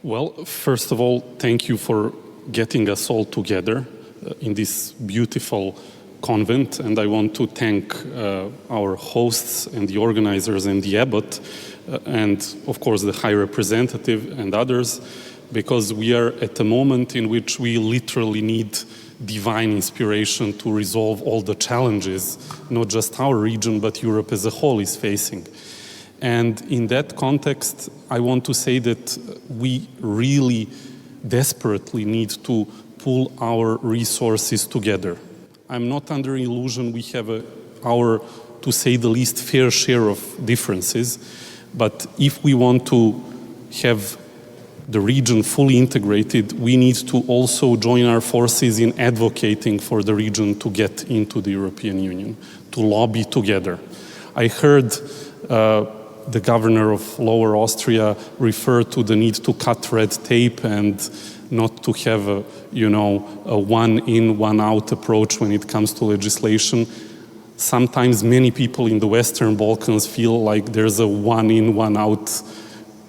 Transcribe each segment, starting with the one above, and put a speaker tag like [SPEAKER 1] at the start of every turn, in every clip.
[SPEAKER 1] Well, first of all, thank you for getting us all together in this beautiful convent, and I want to thank our hosts and the organizers and the abbot and of course the High Representative and others, because we are at a moment in which we literally need divine inspiration to resolve all the challenges, not just our region, but Europe as a whole is facing. And in that context, I want to say that we really desperately need to pull our resources together. I'm not under illusion we have our, to say the least, fair share of differences, but if we want to have the region fully integrated, we need to also join our forces in advocating for the region to get into the European Union, to lobby together. I heard the governor of Lower Austria refer to the need to cut red tape and not to have a one in, one out approach when it comes to legislation. Sometimes many people in the Western Balkans feel like there's a one in, one out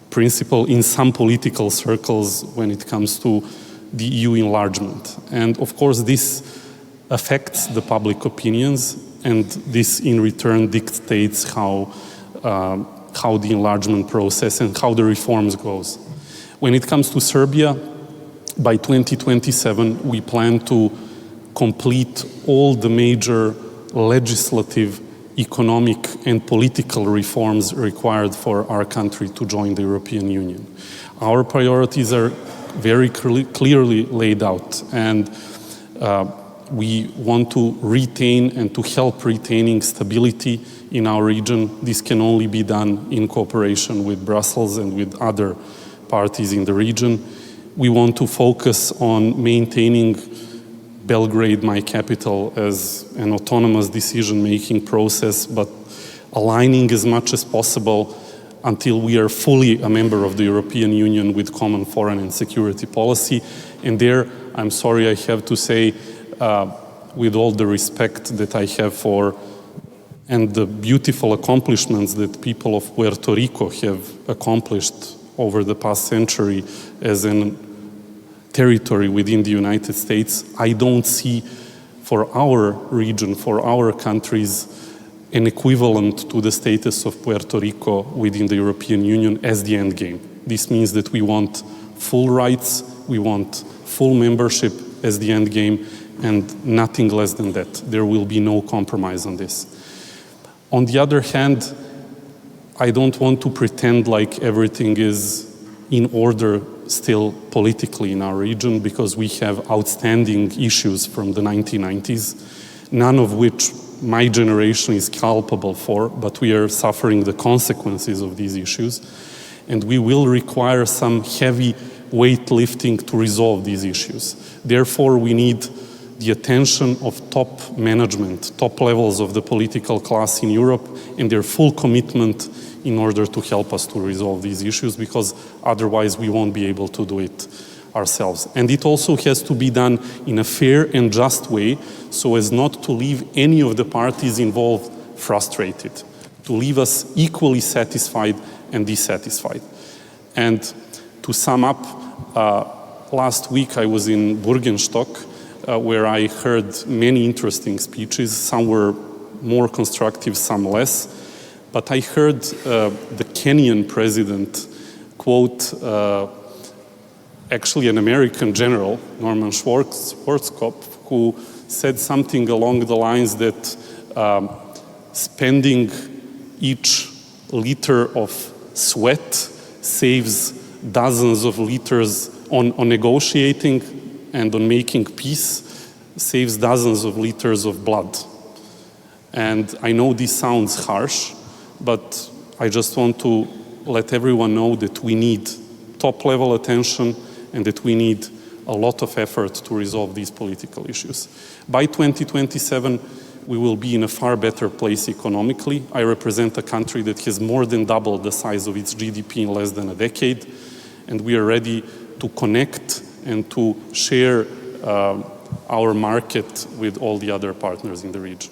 [SPEAKER 1] principle in some political circles when it comes to the EU enlargement. And of course this affects the public opinions, and this in return dictates how the enlargement process and how the reforms goes. When it comes to Serbia, by 2027 we plan to complete all the major legislative, economic and political reforms required for our country to join the European Union. Our priorities are very clearly laid out, and we want to retain and to help retaining stability in our region. This can only be done in cooperation with Brussels and with other parties in the region. We want to focus on maintaining Belgrade, my capital, as an autonomous decision-making process, but aligning as much as possible until we are fully a member of the European Union with common foreign and security policy. And there, I'm sorry, I have to say, with all the respect that I have for and the beautiful accomplishments that people of Puerto Rico have accomplished over the past century as an territory within the United States, I don't see for our region, for our countries, an equivalent to the status of Puerto Rico within the European Union as the end game. This means that we want full rights, we want full membership as the end game, and nothing less than that. There will be no compromise on this. On the other hand, I don't want to pretend like everything is in order still politically in our region, because we have outstanding issues from the 1990s, none of which my generation is culpable for, but we are suffering the consequences of these issues. And we will require some heavy weightlifting to resolve these issues. Therefore, we need the attention of top management, top levels of the political class in Europe, and their full commitment in order to help us to resolve these issues, because otherwise we won't be able to do it ourselves. And it also has to be done in a fair and just way, so as not to leave any of the parties involved frustrated, to leave us equally satisfied and dissatisfied. And to sum up, last week I was in Burgenstock, where I heard many interesting speeches. Some were more constructive, some less. But I heard the Kenyan president quote actually an American general, Norman Schwarzkopf, who said something along the lines that spending each liter of sweat saves dozens of liters on negotiating, and on making peace saves dozens of liters of blood. And I know this sounds harsh, but I just want to let everyone know that we need top-level attention and that we need a lot of effort to resolve these political issues. By 2027, we will be in a far better place economically. I represent a country that has more than doubled the size of its GDP in less than a decade, and we are ready to connect and to share our market with all the other partners in the region.